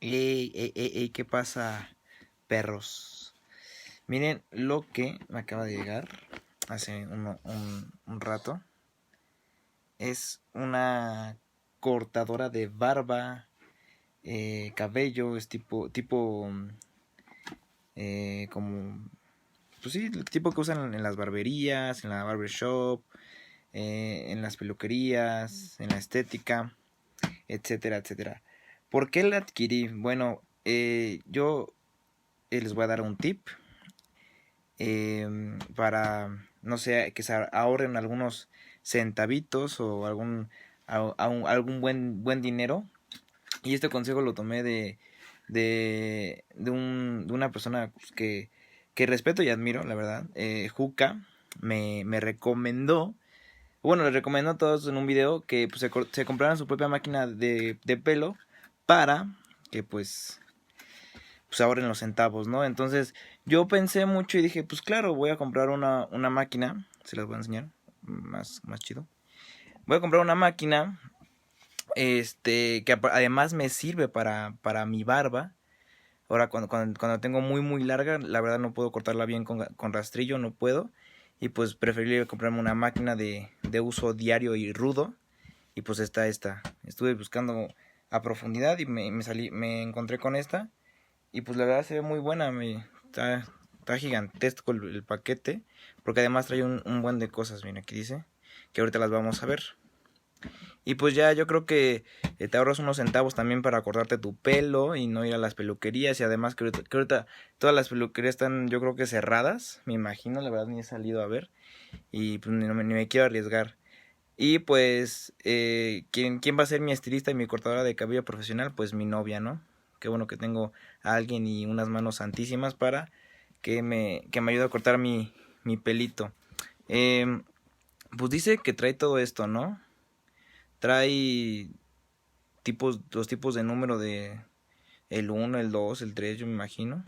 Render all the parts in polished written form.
Ey, ey, ey, ey, ¿qué pasa, perros? Miren lo que me acaba de llegar hace un rato. Es una cortadora de barba, cabello, es tipo, como, pues sí, el tipo que usan en las barberías, en la barbershop, en las peluquerías, en la estética, etcétera, etcétera. ¿Por qué la adquirí? Bueno, yo les voy a dar un tip para, no sé, que se ahorren algunos centavitos o algún buen dinero. Y este consejo lo tomé de una persona pues, que respeto y admiro, la verdad. Juca me recomendó, bueno, le recomendó a todos en un video que pues, se compraran su propia máquina de pelo para que pues ahorren los centavos, ¿no? Entonces yo pensé mucho y dije, pues claro, voy a comprar una máquina, se las voy a enseñar, más chido. Voy a comprar una máquina, que además me sirve para mi barba. Ahora cuando tengo muy larga, la verdad no puedo cortarla bien con rastrillo, no puedo. Y pues preferiría comprarme una máquina de uso diario y rudo. Y pues está esta. Estuve buscando a profundidad y me encontré con esta. Y pues la verdad se ve muy buena, está gigantesco el paquete, porque además trae un buen de cosas, miren, aquí dice, que ahorita las vamos a ver. Y pues ya yo creo que te ahorras unos centavos también para cortarte tu pelo y no ir a las peluquerías. Y además que ahorita todas las peluquerías están yo creo que cerradas, me imagino, la verdad ni he salido a ver. Y pues ni me quiero arriesgar. Y pues, ¿quién va a ser mi estilista y mi cortadora de cabello profesional? Pues mi novia, ¿no? Qué bueno que tengo a alguien y unas manos santísimas para que me ayude a cortar mi pelito. Pues dice que trae todo esto, ¿no? Trae los tipos de número de el 1, el 2, el 3, yo me imagino.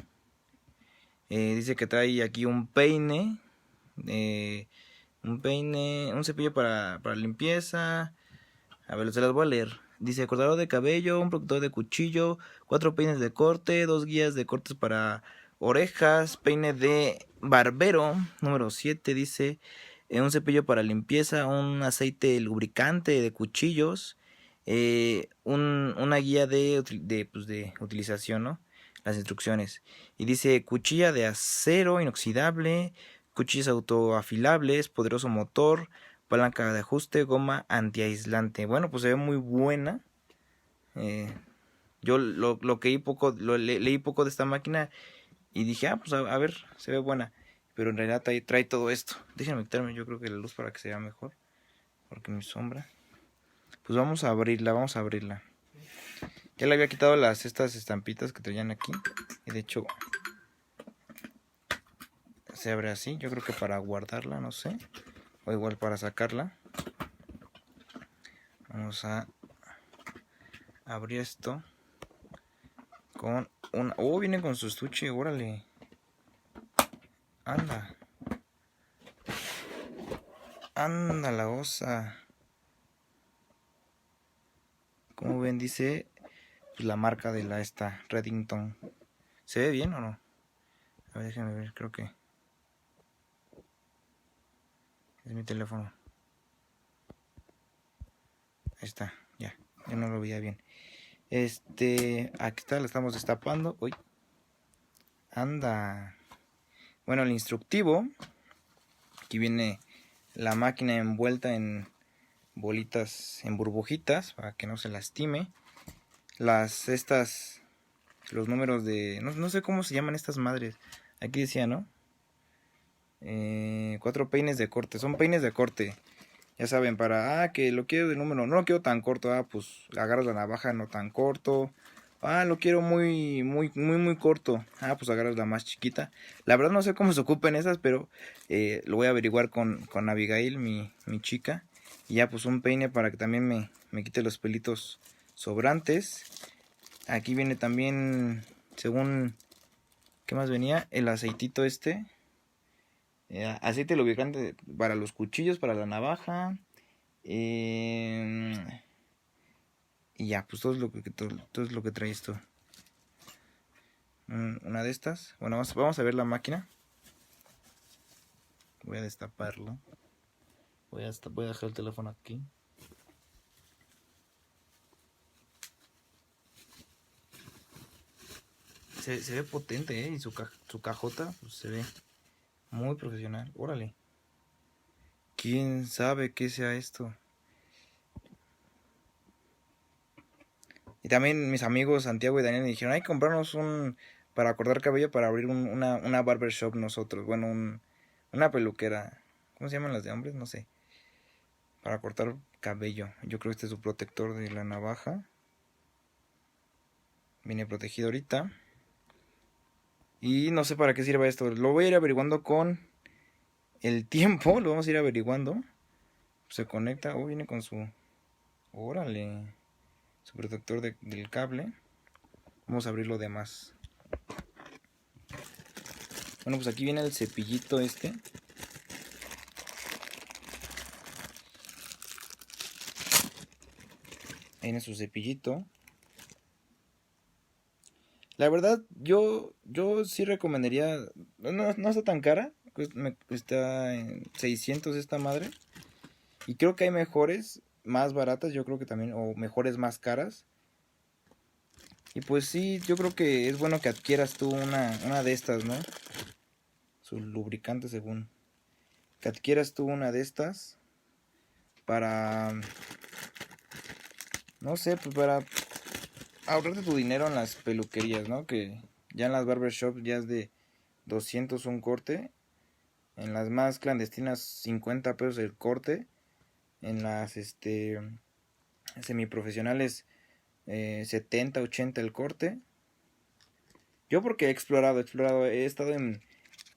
Dice que trae aquí eh, un cepillo para limpieza. A ver, se las voy a leer. Dice cortador de cabello, un protector de cuchillo, 4 peines de corte, 2 guías de cortes para orejas, peine de barbero, número 7 dice, un cepillo para limpieza, un aceite lubricante de cuchillos, una guía de utilización, ¿no? Las instrucciones. Y dice cuchilla de acero inoxidable, cuchillas autoafilables, poderoso motor, palanca de ajuste, goma antiaislante. Bueno, pues se ve muy buena. Yo lo que leí poco de esta máquina y dije, pues a ver, se ve buena. Pero en realidad trae todo esto. Déjenme quitarme yo creo que la luz para que se vea mejor. Porque mi sombra. Pues vamos a abrirla. Ya le había quitado estas estampitas que traían aquí. Y de hecho se abre así. Yo creo que para guardarla, no sé. O igual para sacarla. Vamos a abrir esto con una... Oh, viene con su estuche, órale. Anda. Anda la osa. Como ven, dice pues, la marca de esta Reddington. ¿Se ve bien o no? A ver, déjenme ver, creo que es mi teléfono. Ahí está, ya no lo veía bien. Aquí está, la estamos destapando. Uy, anda. Bueno, el instructivo. Aquí viene la máquina envuelta en bolitas, en burbujitas, para que no se lastime. Los números de... No sé cómo se llaman estas madres. Aquí decía, ¿no? 4 peines de corte. Son peines de corte. Ya saben, que lo quiero de número. No lo quiero tan corto. Pues agarras la navaja no tan corto. Lo quiero muy corto. Pues agarras la más chiquita. La verdad no sé cómo se ocupen esas, pero lo voy a averiguar con Abigail, mi chica. Y ya pues un peine para que también me quite los pelitos sobrantes. Aquí viene también, según... ¿Qué más venía? El aceitito aceite lubricante para los cuchillos, para la navaja. Y ya, pues todo es lo que trae esto. una de estas. Bueno, vamos a ver la máquina. Voy a destaparlo. Voy a dejar el teléfono aquí. Se ve potente, ¿eh? Y su cajota pues, se ve muy profesional. Órale. ¿Quién sabe qué sea esto? Y también mis amigos Santiago y Daniel me dijeron, hay que comprarnos para cortar cabello, para abrir una barbershop nosotros. Bueno, una peluquera. ¿Cómo se llaman las de hombres? No sé. Para cortar cabello. Yo creo que este es su protector de la navaja. Viene protegido ahorita. Y no sé para qué sirva esto. Lo voy a ir averiguando con el tiempo. Lo vamos a ir averiguando. Se conecta. Oh, viene con su... Órale. Su protector del cable. Vamos a abrir lo demás. Bueno, pues aquí viene el cepillito este. Ahí viene su cepillito. La verdad, yo sí recomendaría. No está tan cara. Está en 600 esta madre. Y creo que hay mejores, más baratas, yo creo que también. O mejores más caras. Y pues sí, yo creo que es bueno que adquieras tú una de estas, ¿no? Su lubricante según. Que adquieras tú una de estas. Para... No sé, pues para ahorrarte tu dinero en las peluquerías, ¿no? Que ya en las barbershops ya es de 200 un corte. En las más clandestinas 50 pesos el corte. En las semiprofesionales 70, 80 el corte. Yo porque he explorado, he estado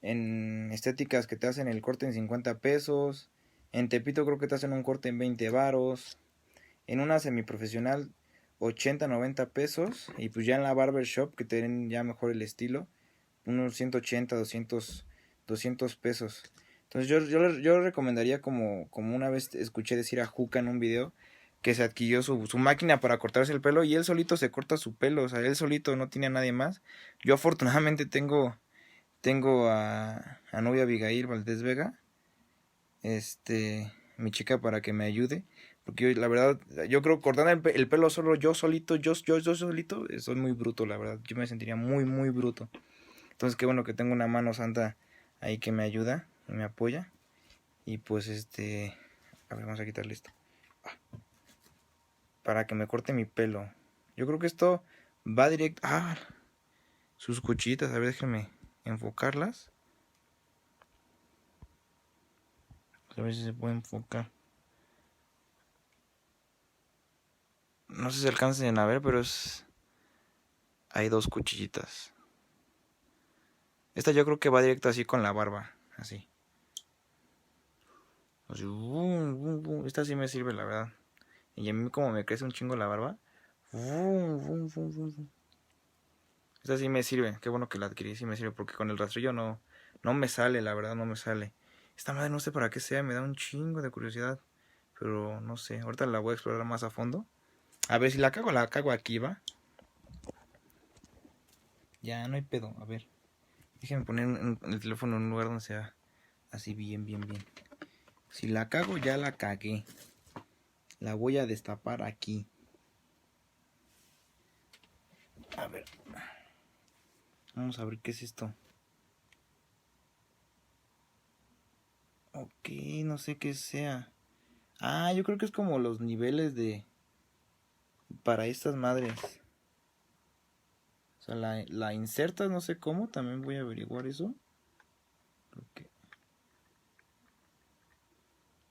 en estéticas que te hacen el corte en 50 pesos. En Tepito creo que te hacen un corte en 20 varos. En una semiprofesional 80, 90 pesos. Y pues ya en la barbershop que te den ya mejor el estilo, unos 180, 200 pesos. Entonces yo recomendaría como una vez escuché decir a Juca en un video que se adquirió su máquina para cortarse el pelo y él solito se corta su pelo, o sea, él solito no tiene a nadie más. Yo afortunadamente tengo a novia Abigail Valdés Vega, mi chica para que me ayude, porque yo, la verdad, yo creo cortando el pelo solo yo solito, yo solito, soy muy bruto, la verdad, yo me sentiría muy, muy bruto. Entonces qué bueno que tengo una mano santa ahí que me ayuda y me apoya. Y pues a ver, vamos a quitarle esto. Para que me corte mi pelo. Yo creo que esto va directo. Ah, sus cuchillitas, a ver, déjenme enfocarlas. A ver si se puede enfocar. No sé si se alcancen a ver, pero hay dos cuchillitas. Esta yo creo que va directo así con la barba. Así. Así. Esta sí me sirve, la verdad. Y a mí como me crece un chingo la barba. Esta sí me sirve. Qué bueno que la adquirí. Sí me sirve. Porque con el rastrillo no me sale, la verdad, no me sale. Esta madre no sé para qué sea. Me da un chingo de curiosidad. Pero no sé. Ahorita la voy a explorar más a fondo. A ver, si la cago aquí, ¿va? Ya, no hay pedo. A ver. Déjenme poner el teléfono en un lugar donde sea así bien, bien, bien. Si la cago, ya la cagué. La voy a destapar aquí. A ver. Vamos a ver qué es esto. Ok, no sé qué sea. Ah, yo creo que es como los niveles para estas madres. O sea, la insertas, no sé cómo. También voy a averiguar eso. Okay.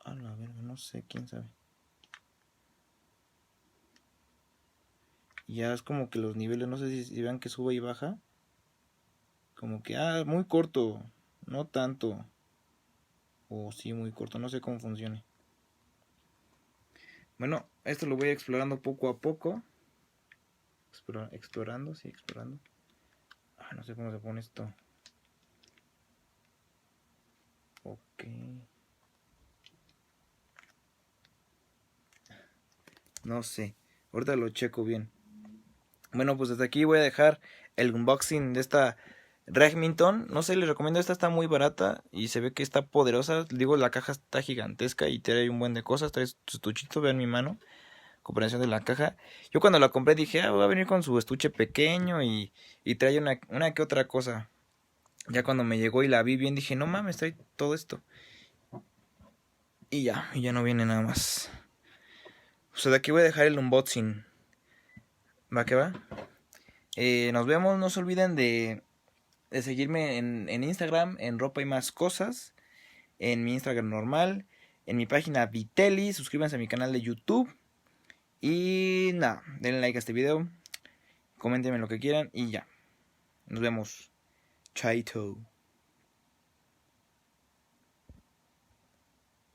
A la verga, no sé, quién sabe. Y ya es como que los niveles, no sé si vean que sube y baja. Como que, muy corto. No tanto. O sí, muy corto. No sé cómo funcione. Bueno, esto lo voy explorando poco a poco. Explorando, sí, explorando. No sé cómo se pone esto. Ok. No sé. Ahorita lo checo bien. Bueno, pues desde aquí voy a dejar el unboxing de esta Remington. No sé, les recomiendo, esta está muy barata y se ve que está poderosa. Digo, la caja está gigantesca y trae un buen de cosas. Trae su estuchito, vean mi mano, comparación de la caja. Yo cuando la compré dije, va a venir con su estuche pequeño y trae una que otra cosa. Ya cuando me llegó y la vi bien dije, no mames, trae todo esto. Y ya no viene nada más. O sea, de aquí voy a dejar el unboxing. ¿Va que va? Nos vemos, no se olviden de seguirme en Instagram, en Ropa y Más Cosas, en mi Instagram normal, en mi página Vitelli, suscríbanse a mi canal de YouTube y nada, denle like a este video, coméntenme lo que quieran y ya. Nos vemos. Chaito.